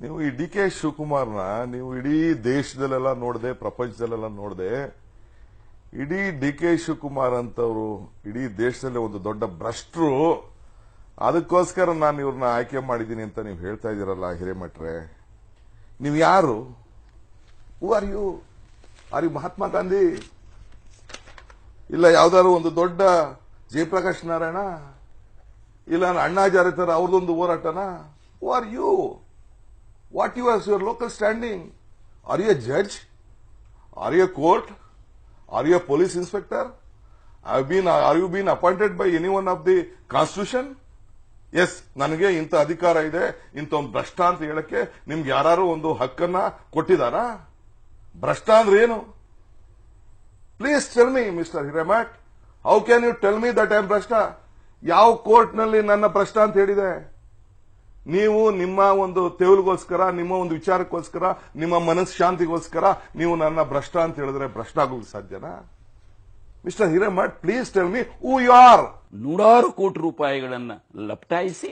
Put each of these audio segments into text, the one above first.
ನೀವು ಈ D K ಶಿವಕುಮಾರ್ನ ನೀವು ಇಡೀ ದೇಶದಲ್ಲೆಲ್ಲ ನೋಡದೆ, ಪ್ರಪಂಚದಲ್ಲೆಲ್ಲ ನೋಡದೆ, ಇಡೀ ಡಿ ಕೆ ಶಿವಕುಮಾರ್ ಅಂತವರು ಇಡೀ ದೇಶದಲ್ಲಿ ಒಂದು ದೊಡ್ಡ ಭ್ರಷ್ಟರು. ಅದಕ್ಕೋಸ್ಕರ ನಾನು ಇವ್ರನ್ನ ಆಯ್ಕೆ ಮಾಡಿದ್ದೀನಿ ಅಂತ ನೀವು ಹೇಳ್ತಾ ಇದ್ದೀರಲ್ಲ ಹಿರೇಮಠ್ರೆ, ನೀವು ಯಾರು? Who are you? Are you Mahatma Gandhi? ಇಲ್ಲ ಯಾವ್ದಾದ್ರು ಒಂದು ದೊಡ್ಡ ಜಯಪ್ರಕಾಶ್ ನಾರಾಯಣ? ಇಲ್ಲ ಅಣ್ಣಾ ಹಜಾರೆ ತರ ಅವ್ರದೊಂದು ಹೋರಾಟನ? Who are you? What you are your local standing? Are you a judge? Are you a court? Are you a police inspector? Are you been appointed by any one of the constitution? Yes, ನನಗೆ ಇಂಥ ಅಧಿಕಾರ ಇದೆ, ಇಂಥ ಒಂದು ಭ್ರಷ್ಟ ಅಂತ ಹೇಳಕ್ಕೆ ನಿಮ್ಗೆ ಯಾರು ಒಂದು ಹಕ್ಕನ್ನ ಕೊಟ್ಟಿದಾರಾ? ಭ್ರಷ್ಟ ಅಂದ್ರೆ ಏನು? Please tell me mister Hiremath, how can you tell me that I am ಭ್ರಷ್ಟ? ಯಾವ ಕೋರ್ಟ್ ನಲ್ಲಿ ನನ್ನ ಭ್ರಷ್ಟ ಅಂತ ಹೇಳಿದೆ? ನೀವು ನಿಮ್ಮ ಒಂದು ತೆವಲಿಗೋಸ್ಕರ, ನಿಮ್ಮ ಒಂದು ವಿಚಾರಕ್ಕೋಸ್ಕರ, ನಿಮ್ಮ ಮನಃಶಾಂತಿಗೋಸ್ಕರ ನೀವು ನನ್ನ ಭ್ರಷ್ಟ ಅಂತ ಹೇಳಿದ್ರೆ ಭ್ರಷ್ಟ ಆಗೋಕೆ ಸಾಧ್ಯನಾ? Mister Hiremath, please tell me who you are. 100 ಕೋಟಿ ರೂಪಾಯಿಗಳನ್ನ ಲಪಟಾಯಿಸಿ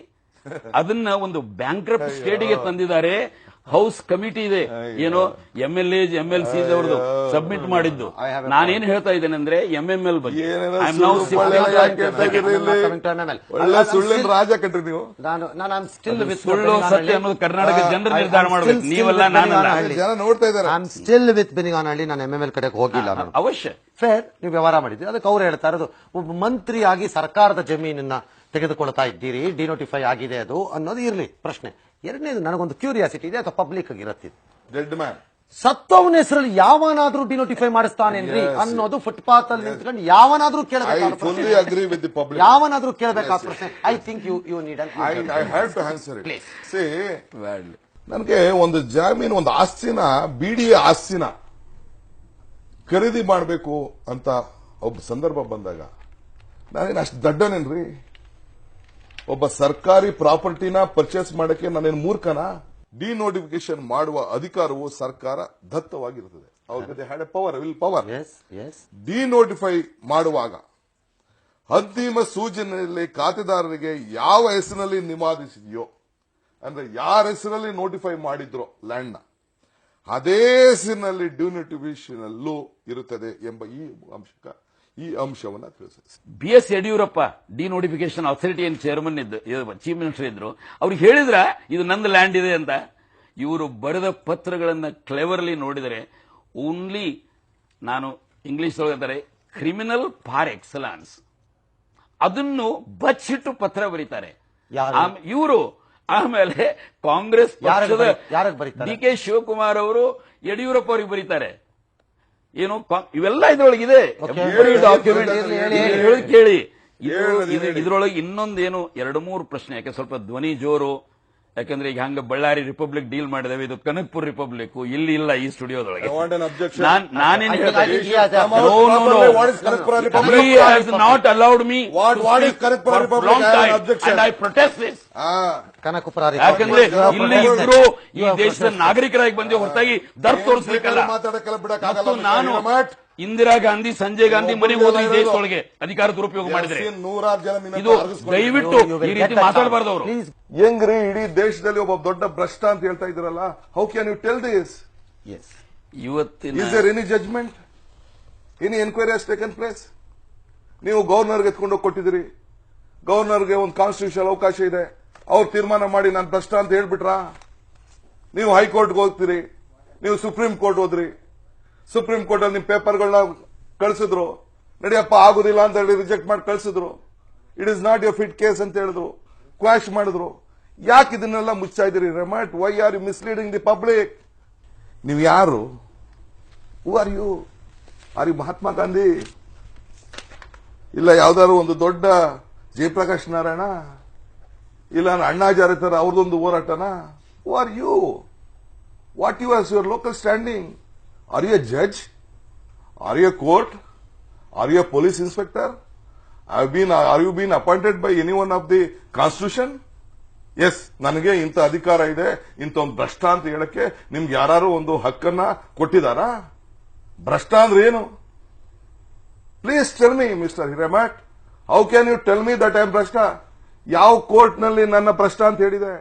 ಅದನ್ನ ಒಂದು ಬ್ಯಾಂಕ್ರಪ್ಟ್ ಸ್ಟೇಟ್ಗೆ ತಂದಿದ್ದಾರೆ. ಹೌಸ್ ಕಮಿಟಿ ಇದೆ, ಏನೋ MLA MLC ಅವರದು ಸಬ್ಮಿಟ್ ಮಾಡಿದ್ದು. ನಾನೇನು ಹೇಳ್ತಾ ಇದ್ದೇನೆ ಅಂದ್ರೆ MML ಬಗ್ಗೆ ಸುಳ್ಳಿನ ರಾಜ ಕಟ್ರಿ ನೀವು. ಸುಳ್ಳು ಸತ್ಯ ಅನ್ನೋದು ಕರ್ನಾಟಕ ಜನರು ನಿರ್ಧಾರ ಮಾಡಬೇಕು, ನೀವಲ್ಲ ನಾನಲ್ಲ. ಜನ ನೋಡ್ತಾ ಇದ್ದಾರೆ. I am still with Beniganahalli. ನಾನು MML ಕಡೆಗೆ ಹೋಗಿಲ್ಲ. ಅವಶ್ಯ ಫೇರ್, ನೀವು ವ್ಯವಹಾರ ಮಾಡಿದ್ರಿ, ಅದಕ್ಕೆ ಅವ್ರು ಹೇಳ್ತಾ ಇರೋದು ಒಬ್ಬ ಮಂತ್ರಿಯಾಗಿ ಸರ್ಕಾರದ ಜಮೀನನ್ನ ತೆಗೆದುಕೊಳ್ತಾ ಇದ್ದೀರಿ, ಡಿನೋಟಿಫೈ ಆಗಿದೆ ಅದು ಅನ್ನೋದು ಇರ್ಲಿ ಪ್ರಶ್ನೆ. ಎರಡನೇದು, ನನಗೊಂದು ಕ್ಯೂರಿಯಾಸಿಟಿ ಇದೆ, ಅಥವಾ ಪಬ್ಲಿಕ್ ಆಗಿರತ್ತೆ, ಡೆಡ್ ಮ್ಯಾನ್ ಸತ್ತವನ ಹೆಸರಲ್ಲಿ ಯಾವನಾದ್ರೂ ಡಿನೋಟಿಫೈ ಮಾಡಿಸ್ತಾನೇನ್ರಿ ಅನ್ನೋದು ಫುಟ್ಪಾತ್ ಅಲ್ಲಿ ನಿಂತ್ಕೊಂಡು ಯಾವನಾದ್ರೂ ಕೇಳಬೇಕಾದ ಯಾವನಾದ್ರೂ ಕೇಳಬೇಕಾದ ಪ್ರಶ್ನೆ. I think you need I have to answer it. See, ನನಗೆ ಒಂದು ಜಾಮೀನು, ಒಂದು ಆಸ್ತಿನ, ಬಿಡಿಎ ಆಸ್ತಿನ ಖರೀದಿ ಮಾಡಬೇಕು ಅಂತ ಒಬ್ಬ ಸಂದರ್ಭ ಬಂದಾಗ ನಾನೇನು ಅಷ್ಟು ದಡ್ಡನೇನ್ರಿ? ಒಬ್ಬ ಸರ್ಕಾರಿ ಪ್ರಾಪರ್ಟಿನ ಪರ್ಚೇಸ್ ಮಾಡಕ್ಕೆ ನಾನೇನು ಮೂರ್ಖನಾ? ಡಿನೋಟಿಫಿಕೇಶನ್ ಮಾಡುವ ಅಧಿಕಾರವು ಸರ್ಕಾರ ದತ್ತವಾಗಿರುತ್ತದೆ. ಅವ್ರಿಗೆ had A power, will power. Denotify ಮಾಡುವಾಗ ಅಂತಿಮ ಸೂಚನೆಯಲ್ಲಿ ಖಾತೆದಾರರಿಗೆ ಯಾವ ಹೆಸರಿನಲ್ಲಿ ನಿವಾದಿಸಿದೆಯೋ, ಅಂದ್ರೆ ಯಾರ ಹೆಸರಲ್ಲಿ ನೋಟಿಫೈ ಮಾಡಿದ್ರೋ ಲ್ಯಾಂಡ್ ನ, ಅದೇ ಹೆಸರಿನಲ್ಲಿ ಡಿನೋಟಿಫಿಕೇಶನ್ ಅಲ್ಲೂ ಇರುತ್ತದೆ ಎಂಬ ಈ ಅಂಶವನ್ನ ತಿಳಿಸಿದೆ. BS Yediyurappa denotification authority chairman ಇದ್ದು, ಚೀಫ್ ಮಿನಿಸ್ಟರ್ ಇದ್ರು. ಅವ್ರಿಗೆ ಹೇಳಿದ್ರ ಇದು ನಂದು ಲ್ಯಾಂಡ್ ಇದೆ ಅಂತ? ಇವರು ಬರೆದ ಪತ್ರಗಳನ್ನ ಕ್ಲೆವರ್ಲಿ ನೋಡಿದರೆ ಓನ್ಲಿ, ನಾನು ಇಂಗ್ಲಿಷ್ ಒಳಗಂತಾರೆ ಕ್ರಿಮಿನಲ್ ಪಾರ್ ಎಕ್ಸಲೆನ್ಸ್, ಅದನ್ನು ಬಚ್ಚಿಟ್ಟು ಪತ್ರ ಬರೀತಾರೆ ಇವರು. ಆಮೇಲೆ ಕಾಂಗ್ರೆಸ್ ಪಕ್ಷದ DK ಶಿವಕುಮಾರ್ ಅವರು ಯಡಿಯೂರಪ್ಪ ಅವರಿಗೆ ಬರೀತಾರೆ. ಏನು ಇವೆಲ್ಲ ಇದ್ರೊಳಗಿದೆ, ಡಾಕ್ಯುಮೆಂಟ್ ಕೇಳಿ. ಇದ್ರೊಳಗೆ ಇನ್ನೊಂದೇನು 2-3 ಪ್ರಶ್ನೆ, ಯಾಕೆ ಸ್ವಲ್ಪ ಧ್ವನಿ ಜೋರು, ಯಾಕಂದ್ರೆ ಈಗ ಹಂಗ ಬಳ್ಳಾರಿ ರಿಪಬ್ಲಿಕ್ ಡೀಲ್ ಮಾಡಿದೇವೆ, ಇದು ಕನಕಪುರ ರಿಪಬ್ಲಿಕ್ ಇಲ್ಲಿ ಇಲ್ಲ ಈ ಸ್ಟುಡಿಯೋದೊಳಗೆ. ನಾನೇನು not allowed me and I protest this. ಯಾಕಂದ್ರೆ ಇಲ್ಲಿ ಇದ್ರು ಈ ದೇಶದ ನಾಗರಿಕರಾಗಿ ಬಂದೇವೆ ಹೊರತಾಗಿ ದರ್ ತೋರಿಸ್ಬೇಕಲ್ಲ. ಮತ್ತು ನಾನು ಇಂದಿರಾ ಗಾಂಧಿ, ಸಂಜಯ್ ಗಾಂಧಿ ಮನೆಗೆ ಹೋದ್ರೆ ಈ ದೇಶದೊಳಗೆ ಅಧಿಕಾರ ದುರುಪಯೋಗ ಮಾಡಿದ್ರೆ ಇದು ದಯವಿಟ್ಟು ಈ ರೀತಿ ಮಾತಾಡಬಾರ್ದು ಅವರು. ಹೆಂಗ್ರಿ ಇಡೀ ದೇಶದಲ್ಲಿ ಒಬ್ಬ ದೊಡ್ಡ ಭ್ರಷ್ಟ ಅಂತ ಹೇಳ್ತಾ ಇದ್ರಲ್ಲ, how can you tell this? ಇವತ್ತಿನ is there any judgement, any enquiry has taken place? ನೀವು ಗವರ್ನರ್ಗೆ ಎತ್ಕೊಂಡು ಕೊಟ್ಟಿದ್ದೀರಿ, ಗವರ್ನರ್ಗೆ ಒಂದು ಕಾನ್ಸ್ಟಿಟ್ಯೂಷನ್ ಅವಕಾಶ ಇದೆ, ಅವ್ರು ತೀರ್ಮಾನ ಮಾಡಿ ನಾನು ಭ್ರಷ್ಟ ಅಂತ ಹೇಳ್ಬಿಟ್ರಾ? ನೀವು ಹೈಕೋರ್ಟ್ಗೆ ಹೋಗ್ತೀರಿ, ನೀವು ಸುಪ್ರೀಂ ಕೋರ್ಟ್ ಹೋದ್ರಿ, ಸುಪ್ರೀಂ ಕೋರ್ಟ್ ಅಲ್ಲಿ ನಿಮ್ ಪೇಪರ್ಗಳನ್ನ ಕಳಿಸಿದ್ರು, ನಡಿಯಪ್ಪ ಆಗುದಿಲ್ಲ ಅಂತ ಹೇಳಿ ರಿಜೆಕ್ಟ್ ಮಾಡಿ ಕಳಿಸಿದ್ರು. It is not your fit case ಅಂತ ಹೇಳಿದ್ರು, ಕ್ವಾಶ್ ಮಾಡಿದ್ರು. ಯಾಕೆ ಇದನ್ನೆಲ್ಲ ಮುಚ್ಚಾ ಇದ್ದೀರಿ Hiremath? Why are you misleading the public? ನೀವು ಯಾರು? Who are you? Are you Mahatma Gandhi? ಇಲ್ಲ ಯಾವ್ದಾದ್ರು ಒಂದು ದೊಡ್ಡ ಜಯಪ್ರಕಾಶ್ ನಾರಾಯಣ? ಇಲ್ಲ ಅಣ್ಣಾ ಹಜಾರೆ ತರ ಅವ್ರದೊಂದು ಹೋರಾಟನ? Who are you? What you are your local standing? Are you a judge? Are you a court? Are you a police inspector? Are you been appointed by any one of the constitution? Yes, ನನಗೆ ಇಂಥ ಅಧಿಕಾರ ಇದೆ, ಇಂಥ ಒಂದು ಭ್ರಷ್ಟ ಅಂತ ಹೇಳಕ್ಕೆ ನಿಮ್ಗೆ ಯಾರು ಒಂದು ಹಕ್ಕನ್ನ ಕೊಟ್ಟಿದಾರಾ? ಭ್ರಷ್ಟ ಅಂದ್ರೆ ಏನು? Please tell me mister Hiremath, how can you tell me that I am ಭ್ರಷ್ಟ? ಯಾವ ಕೋರ್ಟ್ ನಲ್ಲಿ ನನ್ನ ಭ್ರಷ್ಟ ಅಂತ ಹೇಳಿದೆ?